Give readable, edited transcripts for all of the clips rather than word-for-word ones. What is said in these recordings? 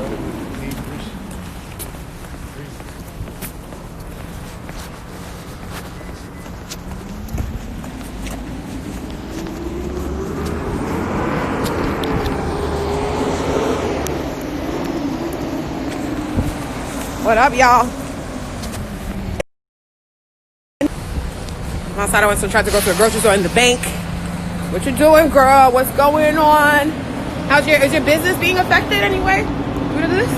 What up, y'all? I'm outside. I tried to go to the grocery store and the bank. What you doing, girl? What's going on? Is your business being affected anyway due to this?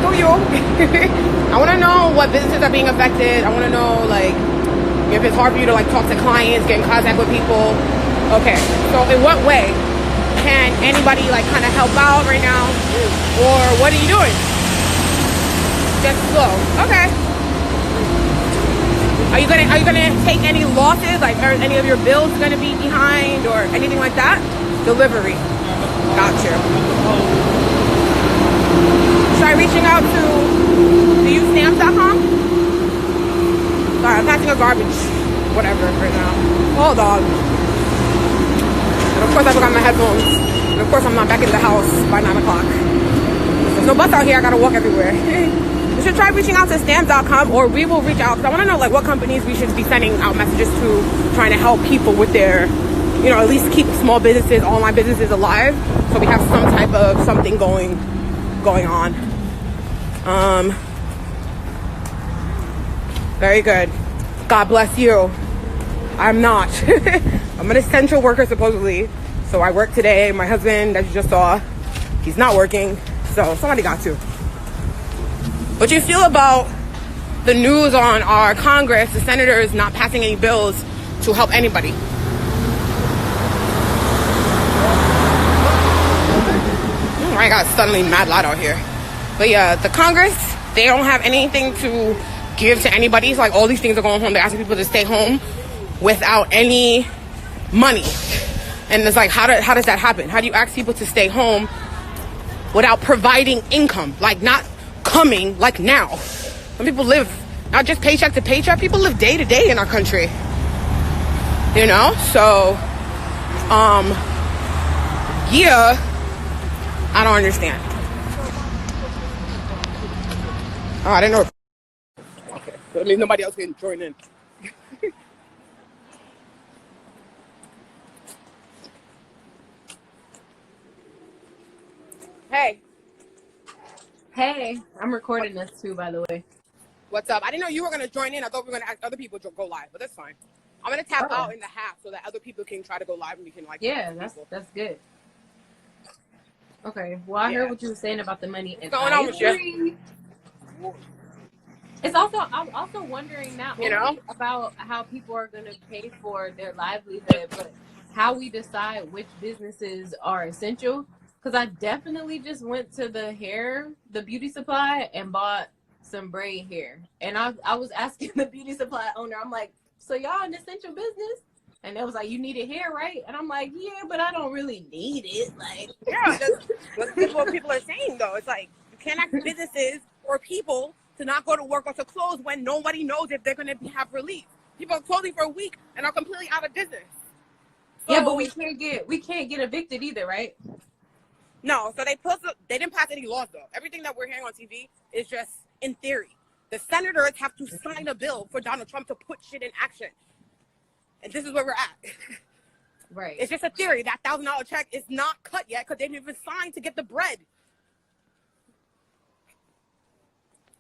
Talking to you. I want to know what businesses are being affected. I want to know, like, if it's hard for you to, like, talk to clients, get in contact with people. Okay, so in what way can anybody, like, kind of help out right now? Or what are you doing? Just slow. Okay. Are you gonna take any losses? Like, are any of your bills gonna be behind or anything like that? Delivery. Gotcha. Try reaching out to stamps.com. Sorry, I'm passing a garbage whatever right now. Hold on. And of course I forgot my headphones. And of course I'm not back in the house by 9 o'clock. There's no bus out here. I gotta walk everywhere. You should try reaching out to stamps.com, or we will reach out, because I want to know, like, what companies we should be sending out messages to, trying to help people with their, you know, at least keep small businesses, online businesses alive, so we have some type of something going on. Very good. God bless you. I'm not. I'm an essential worker, supposedly. So I work today. My husband, as you just saw, he's not working. So somebody got to. What do you feel about the news on our Congress, the senators not passing any bills to help anybody? Oh my God, it's suddenly mad loud out here. But yeah, the Congress, they don't have anything to give to anybody. It's like all these things are going home. They're asking people to stay home without any money. And it's like, how does that happen? How do you ask people to stay home without providing income? Like, not coming like now. Some people live not just paycheck to paycheck. People live day to day in our country. You know? So, yeah, I don't understand. Oh, I didn't know. Okay, so that means nobody else can join in. Hey. Hey, I'm recording this too, by the way. What's up? I didn't know you were going to join in. I thought we were going to ask other people to go live, but that's fine. I'm going to tap out in the half so that other people can try to go live and we can, like, yeah, that's good. Okay, well, I heard what you were saying about the money. What's going on with you? It's also, I'm also wondering not only about how people are going to pay for their livelihood, but how we decide which businesses are essential. Because I definitely just went to the beauty supply, and bought some braid hair. And I was asking the beauty supply owner, I'm like, so y'all an essential business? And they was like, you need it hair, right? And I'm like, yeah, but I don't really need it. Like, yeah, that's what people are saying, though. It's like, you can't ask businesses or people to not go to work or to close when nobody knows if they're going to have relief. People are closing for a week and are completely out of business. So, yeah, but we can't get evicted either, right? No, so they didn't pass any laws, though. Everything that we're hearing on TV is just in theory. The senators have to sign a bill for Donald Trump to put shit in action. And this is where we're at. Right. It's just a theory. That $1,000 check is not cut yet because they didn't even sign to get the bread.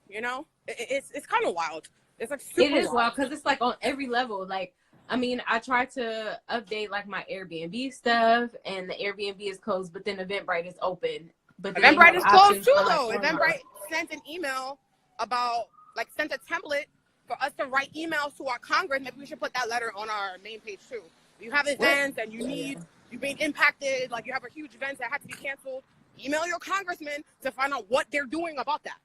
You know? It's kind of wild. It's like super wild. It is wild because it's like on every level. Like, I mean, I try to update like my Airbnb stuff, and the Airbnb is closed, but then Eventbrite is open. But Eventbrite is closed too, though. Eventbrite sent an email sent a template for us to write emails to our Congress. Maybe we should put that letter on our main page too. If you have events and you've been impacted, like you have a huge event that had to be canceled, email your congressman to find out what they're doing about that.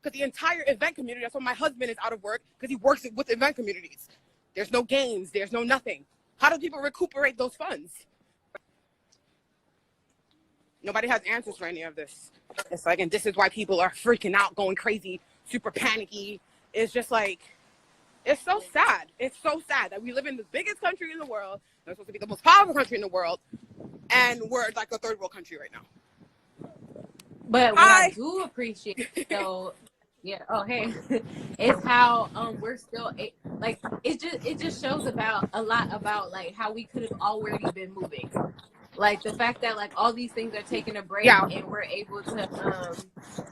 Because the entire event community, that's why my husband is out of work, because he works with event communities. There's no games. There's no nothing. How do people recuperate those funds? Nobody has answers for any of this. It's like, and this is why people are freaking out, going crazy, super panicky. It's just like, it's so sad. It's so sad that we live in the biggest country in the world. It's supposed to be the most powerful country in the world. and we're like a third world country right now. But what I do appreciate, though, yeah, oh hey, is how we're still like it just shows about a lot about like how we could have already been moving. Like the fact that like all these things are taking a break and we're able to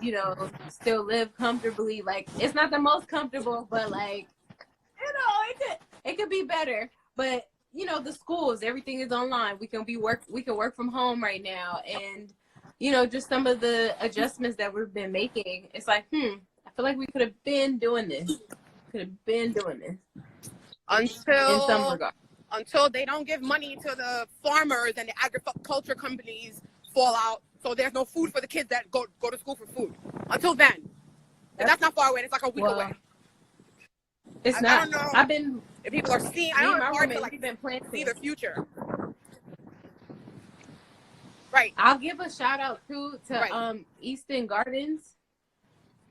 you know, still live comfortably. Like it's not the most comfortable, but like, you know, it could be better. But you know, the schools, everything is online. We can work from home right now, and you know, just some of the adjustments that we've been making. It's like, I feel like we could have been doing this. Until in some regard. Until they don't give money to the farmers and the agriculture companies fall out, so there's no food for the kids that go to school for food. Until then, and that's not far away. It's like a week away. It's not. I don't know. I've been. If people are seeing, I don't know. It's hard to like been planting. see the future. Right. I'll give a shout out too to Easton Gardens.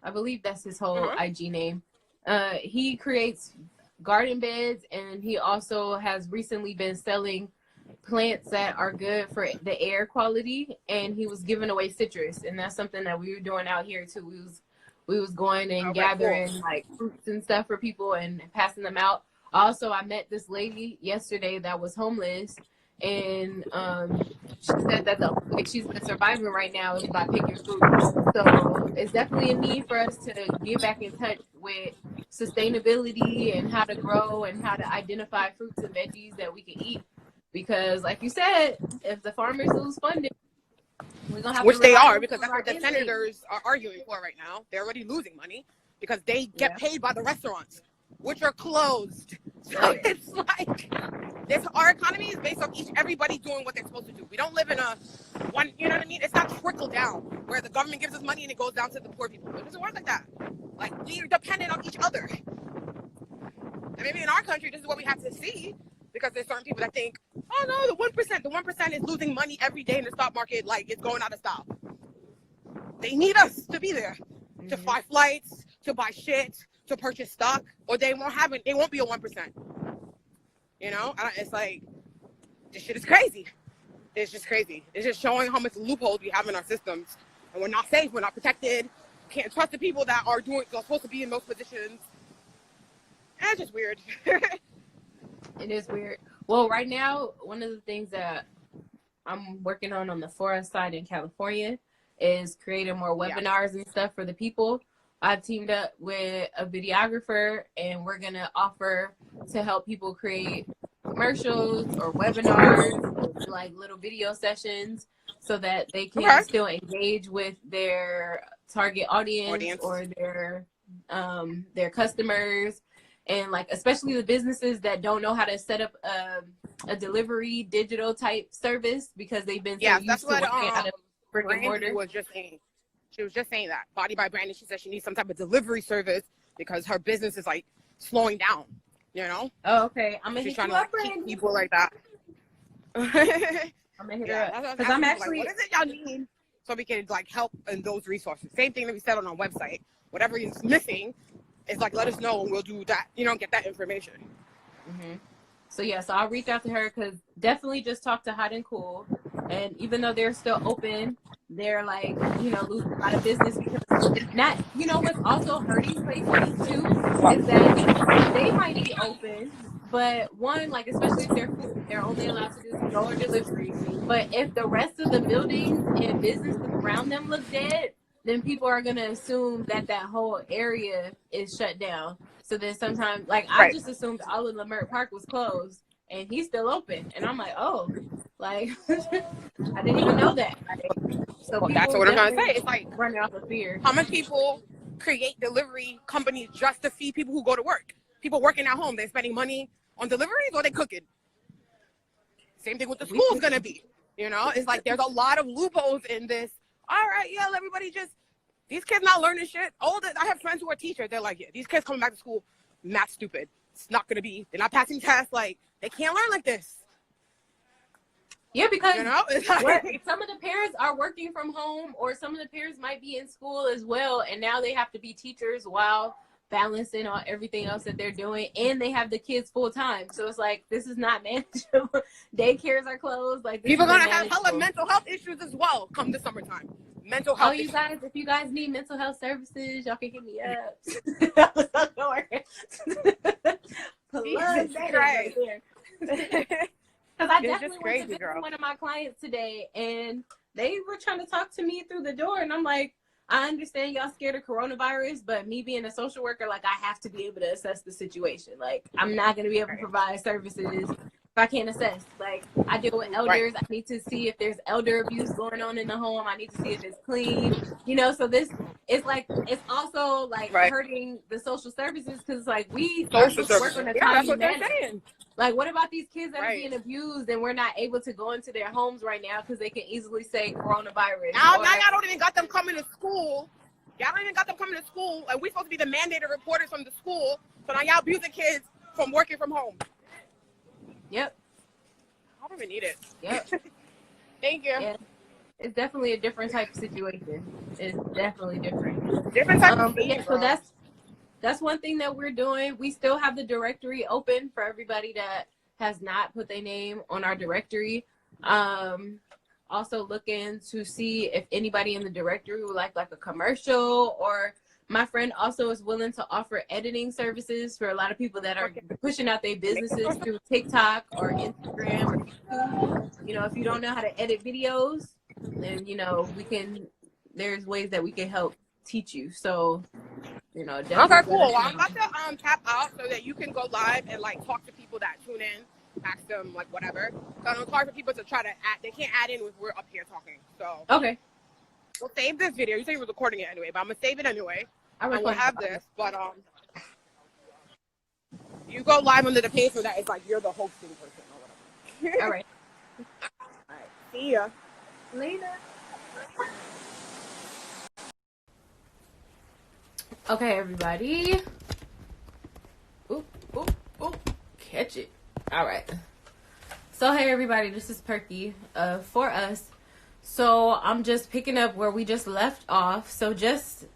I believe that's his whole IG name. He creates garden beds, and he also has recently been selling plants that are good for the air quality, and he was giving away citrus, and that's something that we were doing out here too. We was going and gathering like fruits and stuff for people and passing them out. Also, I met this lady yesterday that was homeless, and she said that the only way she's been surviving right now is by picking fruit. So it's definitely a need for us to get back in touch with sustainability and how to grow and how to identify fruits and veggies that we can eat. Because like you said, if the farmers lose funding, we're gonna have which to they are, because that's what the senators are arguing for right now. They're already losing money because they get paid by the restaurants, which are closed. So it's like our economy is based on everybody doing what they're supposed to do. We don't live in a one, you know what I mean? It's not trickle down where the government gives us money and it goes down to the poor people. It doesn't work like that. Like, we're dependent on each other. And maybe in our country, this is what we have to see, because there's certain people that think, oh no, the 1% is losing money every day in the stock market, like it's going out of style. They need us to be there to fly flights, to buy shit, to purchase stock, or they won't be a 1%. You know, it's like, this shit is crazy. It's just crazy. It's just showing how much loopholes we have in our systems, and we're not safe, we're not protected, can't trust the people that are supposed to be in those positions. And it's just weird. It is weird. Well, right now, one of the things that I'm working on the forest side in California is creating more webinars and stuff for the people. I've teamed up with a videographer, and we're going to offer to help people create commercials or webinars, like little video sessions, so that they can still engage with their target audience or their customers. And like, especially the businesses that don't know how to set up a delivery digital type service, because they've been so used to working out of brick and mortar. She was just saying that. Body by Brandon, she said she needs some type of delivery service because her business is like slowing down, you know? Oh, okay. I'm going to hit you up, Brandon. Keep people like that. I'm going to hit her up. Because I'm actually... Like, what is it y'all need so we can like help in those resources? Same thing that we said on our website. Whatever is missing, it's like, let us know and we'll do that, you know, get that information. So so I'll reach out to her, because definitely just talk to Hot and Cool. And even though they're still open, they're like, you know, losing a lot of business, because it's not, you know, what's also hurting places too is that they might be open, but one, like, especially if they're food, they're only allowed to do to-go or delivery. But if the rest of the buildings and businesses around them look dead, then people are going to assume that that whole area is shut down. So then sometimes, like, I just assumed all of Lamert Park was closed, and he's still open. And I'm like, oh, like, I didn't even know that. So that's what I'm trying to say. It's like running off of fear. How many people create delivery companies just to feed people who go to work? People working at home, they're spending money on deliveries, or they cooking. Same thing with the school's going to be. You know, it's like there's a lot of loopholes in this. All right, everybody these kids not learning shit. I have friends who are teachers. They're like, these kids coming back to school, math stupid. It's not going to be, they're not passing tests. Like, they can't learn like this. Yeah, because, you know, it's like, some of the parents are working from home, or some of the parents might be in school as well, and now they have to be teachers while balancing on everything else that they're doing, and they have the kids full time. So it's like, this is not manageable. Daycares are closed. Like, this People is gonna have hella unmanageable. mental health issues as well come the summertime. Mental Oh, health you issues. guys, if you guys need mental health services, y'all can hit me up. Jesus Christ. Because I It's definitely just went crazy, to visit girl. one of my clients today, and they were trying to talk to me through the door, and I'm like, I understand y'all scared of coronavirus, but me being a social worker, like, I have to be able to assess the situation. Like, I'm not going to be able to provide services if I can't assess. Like, I deal with elders. I need to see if there's elder abuse going on in the home. I need to see if it's clean. You know, so this is like, it's also like hurting the social services, because like we are supposed to work on a timely manner. Like, what about these kids that are being abused and we're not able to go into their homes right now because they can easily say coronavirus? Now y'all don't even got them coming to school. Y'all don't even got them coming to school. And we're supposed to be the mandated reporters from the school. So now y'all abusing kids from working from home. Yep. I don't even need it. Yep. Thank you. Yeah. It's definitely a different type of situation. It's definitely different. Different type of but yeah, bro. so that's one thing that we're doing. We still have the directory open for everybody that has not put their name on our directory. Also looking to see if anybody in the directory would like a commercial, or my friend also is willing to offer editing services for a lot of people that are pushing out their businesses through TikTok or Instagram or YouTube. You know, if you don't know how to edit videos, then, you know, there's ways that we can help teach you. So, you know, okay, cool. Well, I'm about to tap out so that you can go live and like talk to people that tune in, ask them like whatever. So it's hard for people to try to add. They can't add in if we're up here talking. So okay, we'll save this video. You said you were recording it anyway, but I'm gonna save it anyway. I will have this, but you go live under the page so that it's like you're the hosting person or whatever. All right. All right. See ya later. Okay, everybody. Oop, oop, oop. Catch it. All right. So, hey, everybody. This is Perky for us. So, I'm just picking up where we just left off. So, this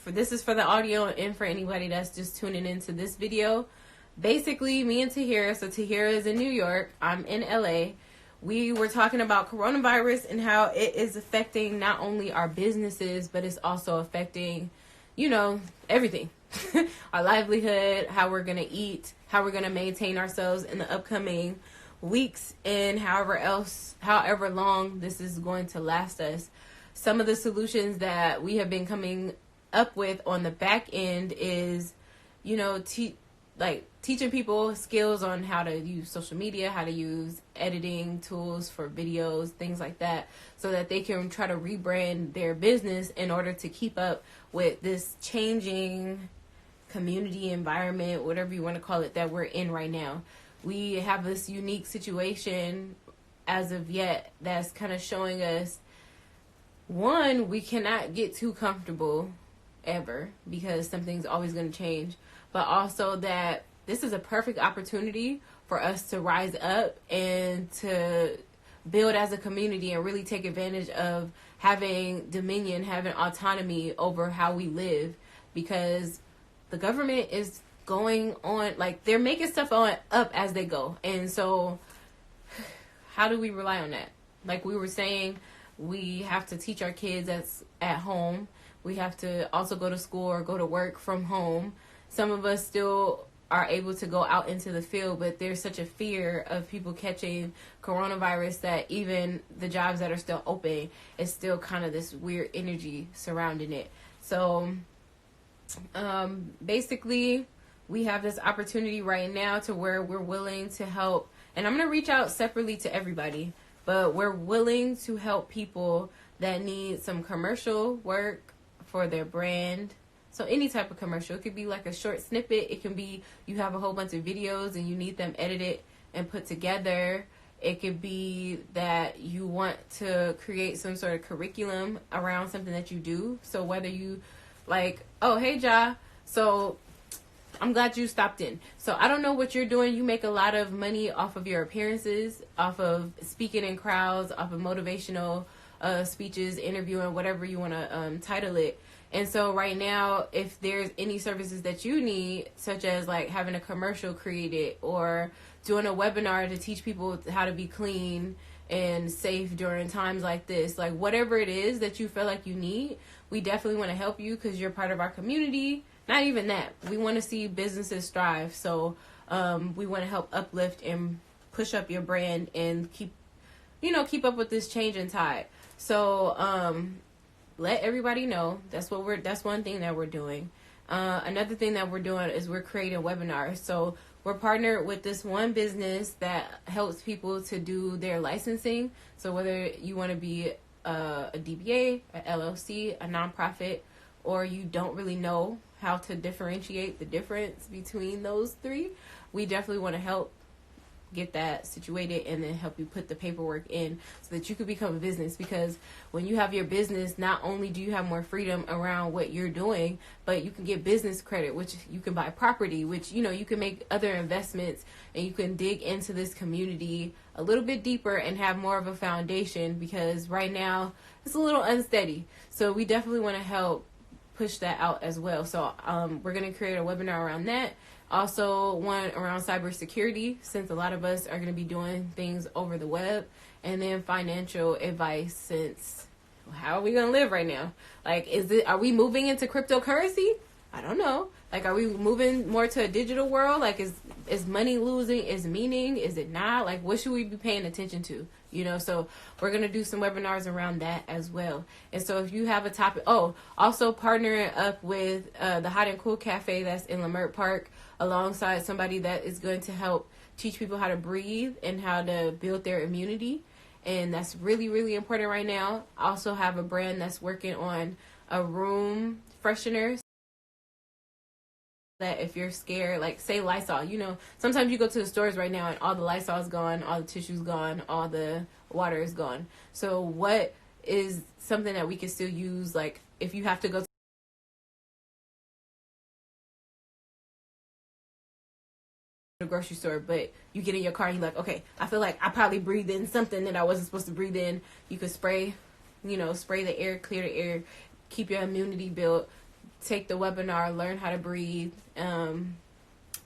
is for the audio and for anybody that's just tuning into this video. Basically, me and Tahira. So, Tahira is in New York. I'm in LA. We were talking about coronavirus and how it is affecting not only our businesses, but it's also affecting, you know, everything. Our livelihood, how we're going to eat, how we're going to maintain ourselves in the upcoming weeks, and however long this is going to last us. Some of the solutions that we have been coming up with on the back end is, you know, teaching people skills on how to use social media, how to use editing tools for videos, things like that, so that they can try to rebrand their business in order to keep up with this changing community environment, whatever you want to call it, that we're in right now. We have this unique situation as of yet that's kind of showing us, one, we cannot get too comfortable ever because something's always going to change, but also that this is a perfect opportunity for us to rise up and to build as a community and really take advantage of having dominion, having autonomy over how we live, because the government is going on, like, they're making stuff up as they go. And so how do we rely on that? Like we were saying, we have to teach our kids at home. We have to also go to school or go to work from home. Some of us still are able to go out into the field, but there's such a fear of people catching coronavirus that even the jobs that are still open, it's still kind of this weird energy surrounding it. So basically, we have this opportunity right now to where we're willing to help, and I'm going to reach out separately to everybody, but we're willing to help people that need some commercial work for their brand. So any type of commercial. It could be like a short snippet. It can be you have a whole bunch of videos and you need them edited and put together. It could be that you want to create some sort of curriculum around something that you do. So whether you like, oh, hey, Ja, so I'm glad you stopped in. So I don't know what you're doing. You make a lot of money off of your appearances, off of speaking in crowds, off of motivational speeches, interviewing, whatever you want to title it. And so right now, if there's any services that you need, such as like having a commercial created or doing a webinar to teach people how to be clean and safe during times like this, like whatever it is that you feel like you need, we definitely want to help you because you're part of our community. Not even that. We want to see businesses thrive. So we want to help uplift and push up your brand and keep up with this changing tide. So let everybody know. That's one thing that we're doing. Another thing that we're doing is we're creating webinars. So we're partnered with this one business that helps people to do their licensing. So whether you want to be a DBA, a LLC, a nonprofit, or you don't really know how to differentiate the difference between those three, we definitely want to help get that situated and then help you put the paperwork in so that you could become a business. Because when you have your business, not only do you have more freedom around what you're doing, but you can get business credit, which you can buy property, which you can make other investments, and you can dig into this community a little bit deeper and have more of a foundation, because right now it's a little unsteady. So we definitely want to help push that out as well. So we're going to create a webinar around that. Also one around cybersecurity, since a lot of us are going to be doing things over the web. And then financial advice, since how are we going to live right now? Like, are we moving into cryptocurrency? I don't know. Like, are we moving more to a digital world? Like, is money losing its meaning? Is it not? Like, what should we be paying attention to? So we're going to do some webinars around that as well. And so if you have a topic, also partnering up with the Hot and Cool Cafe that's in Leimert Park, alongside somebody that is going to help teach people how to breathe and how to build their immunity. And that's really, really important right now. I also have a brand that's working on a room freshener, that if you're scared, like say Lysol, sometimes you go to the stores right now and all the Lysol is gone, all the tissue's gone, all the water is gone. So what is something that we can still use? Like if you have to go to the grocery store, but you get in your car and you're like, okay, I feel like I probably breathed in something that I wasn't supposed to breathe in. You could spray the air, clear the air, keep your immunity built. Take the webinar, learn how to breathe, learn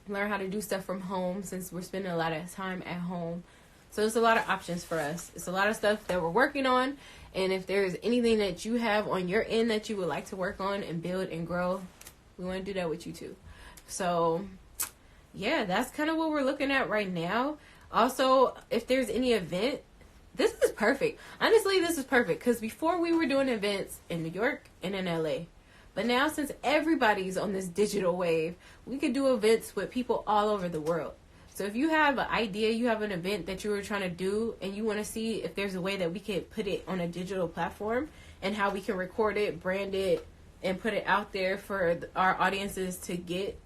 how to do stuff from home, since we're spending a lot of time at home. So there's a lot of options for us. It's a lot of stuff that we're working on. And if there's anything that you have on your end that you would like to work on and build and grow, we want to do that with you too. So yeah, that's kind of what we're looking at right now. Also, if there's any event, this is perfect. Honestly, this is perfect, because before we were doing events in New York and in LA. But now, since everybody's on this digital wave, we could do events with people all over the world. So if you have an idea, you have an event that you were trying to do, and you want to see if there's a way that we could put it on a digital platform and how we can record it, brand it, and put it out there for our audiences to get,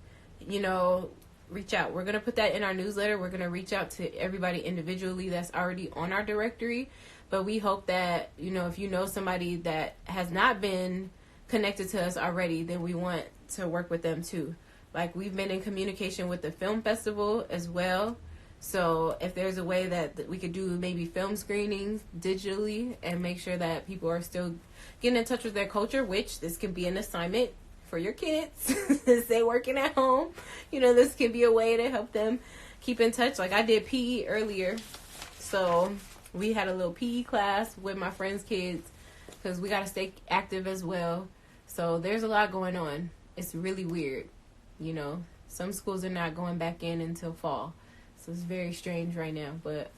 reach out. We're going to put that in our newsletter. We're going to reach out to everybody individually that's already on our directory. But we hope that, if you know somebody that has not been connected to us already, then we want to work with them too. Like, we've been in communication with the film festival as well. So if there's a way that we could do maybe film screenings digitally and make sure that people are still getting in touch with their culture, which this can be an assignment for your kids since they're working at home. This can be a way to help them keep in touch. Like I did PE earlier. So we had a little PE class with my friends' kids, because we got to stay active as well. So there's a lot going on. It's really weird. Some schools are not going back in until fall. So it's very strange right now. But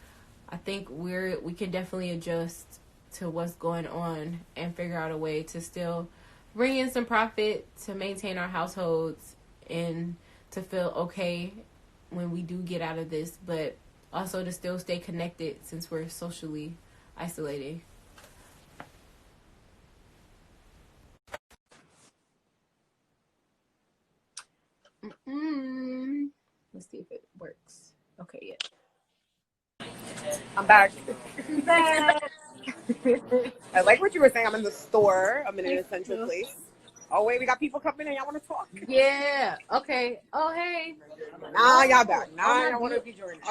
I think we can definitely adjust to what's going on and figure out a way to still bring in some profit to maintain our households and to feel okay when we do get out of this, but also to still stay connected since we're socially isolated. Let's see if it works. Okay, yeah. I'm back. Back. I like what you were saying. I'm in the store. I'm in an essential place. Oh, wait, we got people coming in. Y'all want to talk? Yeah. Okay. Oh, hey. Nah, y'all back. Nah, y'all want to be joining.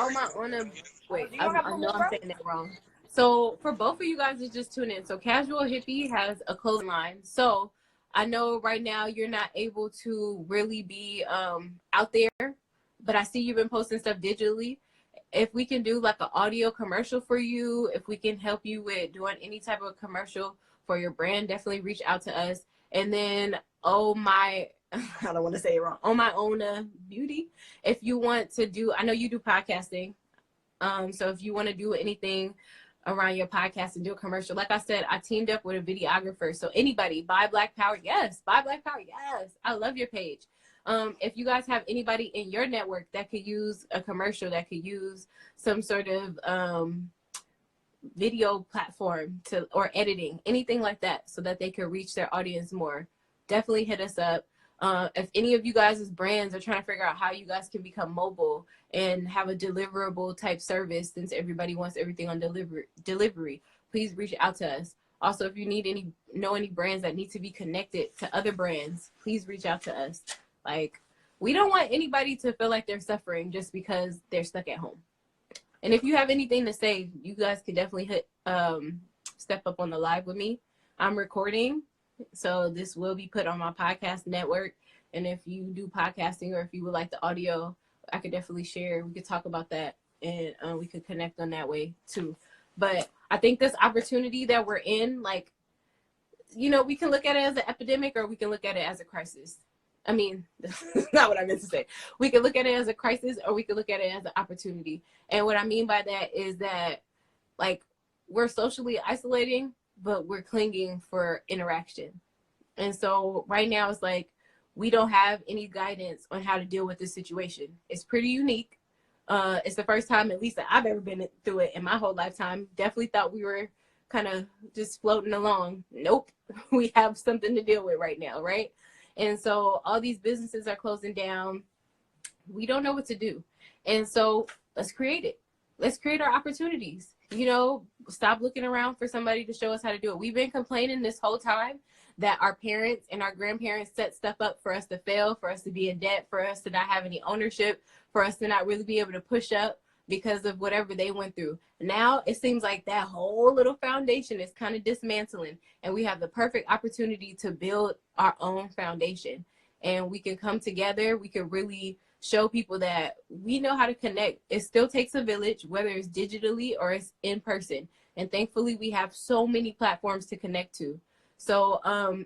Wait, I know I'm saying that wrong. So for both of you guys that just tune in, so Casual Hippie has a clothing line. So I know right now you're not able to really be out there, but I see you've been posting stuff digitally. If we can do like an audio commercial for you, if we can help you with doing any type of commercial for your brand, definitely reach out to us. And then, oh my, I don't want to say it wrong, On My Own Beauty. If you want to do, I know you do podcasting. So if you want to do anything around your podcast and do a commercial, like I said, I teamed up with a videographer. So anybody, Buy Black Power, yes. Buy Black Power, yes. I love your page. If you guys have anybody in your network that could use a commercial, that could use some sort of video platform to, or editing, anything like that, so that they could reach their audience more, definitely hit us up. If any of you guys' brands are trying to figure out how you guys can become mobile and have a deliverable type service, since everybody wants everything on delivery, please reach out to us. Also, if you need know any brands that need to be connected to other brands, please reach out to us. Like, we don't want anybody to feel like they're suffering just because they're stuck at home. And if you have anything to say, you guys can definitely step up on the live with me. I'm recording, so this will be put on my podcast network. And if you do podcasting, or if you would like the audio, I could definitely share. We could talk about that, and we could connect on that way too. But I think this opportunity that we're in, like, you know, we can look at it as an epidemic, or we can look at it as a crisis. I mean, that's not what I meant to say. We can look at it as a crisis, or we can look at it as an opportunity. And what I mean by that is that, like, we're socially isolating, but we're clinging for interaction. And so right now it's like, we don't have any guidance on how to deal with this situation. It's pretty unique. It's the first time, at least, that I've ever been through it in my whole lifetime. Definitely thought we were kind of just floating along. Nope. We have something to deal with right now, right? And so all these businesses are closing down. We don't know what to do. And so let's create it. Let's create our opportunities. You know, stop looking around for somebody to show us how to do it. We've been complaining this whole time that our parents and our grandparents set stuff up for us to fail, for us to be in debt, for us to not have any ownership, for us to not really be able to push up because of whatever they went through. Now it seems like that whole little foundation is kind of dismantling, and we have the perfect opportunity to build our own foundation. And we can come together. We can really show people that we know how to connect. It still takes a village, whether it's digitally or it's in person. And thankfully, we have so many platforms to connect to. So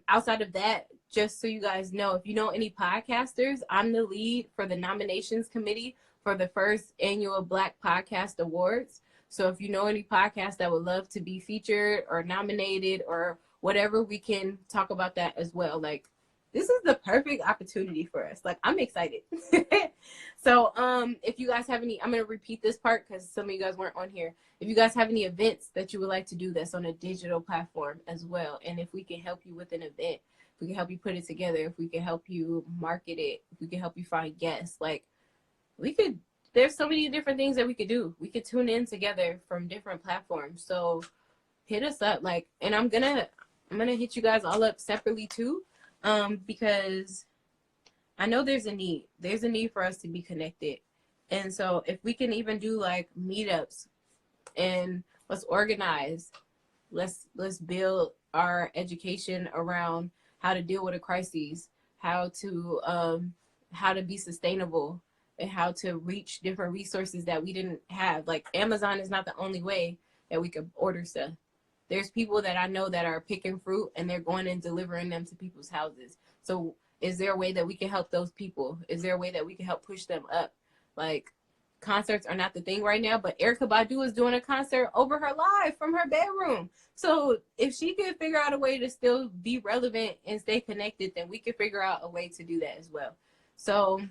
outside of that, just so you guys know, if you know any podcasters, I'm the lead for the nominations committee for the first annual Black Podcast Awards. So if you know any podcasts that would love to be featured or nominated or whatever, we can talk about that as well. Like, this is the perfect opportunity for us. Like, I'm excited. So if you guys have any, I'm going to repeat this part because some of you guys weren't on here. If you guys have any events that you would like to do that's on a digital platform as well, and if we can help you with an event, if we can help you put it together, if we can help you market it, if we can help you find guests, like, we could, there's so many different things that we could do. We could tune in together from different platforms. So hit us up. Like, and I'm gonna hit you guys all up separately too, because I know there's a need. There's a need for us to be connected. And so if we can even do like meetups, and let's organize, let's build our education around how to deal with a crisis, how to be sustainable, and how to reach different resources that we didn't have. Like, Amazon is not the only way that we could order stuff. There's people that I know that are picking fruit and they're going and delivering them to people's houses. So is there a way that we can help those people? Is there a way that we can help push them up? Like, concerts are not the thing right now, but Erykah Badu is doing a concert over her live from her bedroom. So if she could figure out a way to still be relevant and stay connected, then we could figure out a way to do that as well. So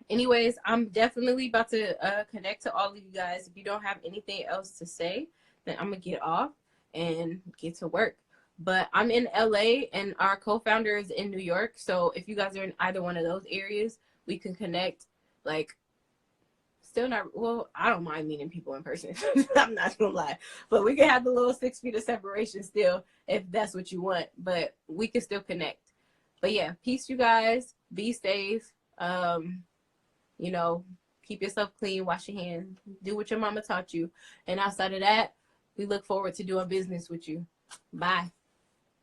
anyways, I'm definitely about to connect to all of you guys. If you don't have anything else to say, then I'm going to get off and get to work. But I'm in LA and our co-founder is in New York. So if you guys are in either one of those areas, we can connect. Like, still not, well, I don't mind meeting people in person. I'm not going to lie. But we can have the little 6 feet of separation still if that's what you want. But we can still connect. But yeah, peace, you guys. Be safe. You know, keep yourself clean, wash your hands, do what your mama taught you. And outside of that, we look forward to doing business with you. Bye.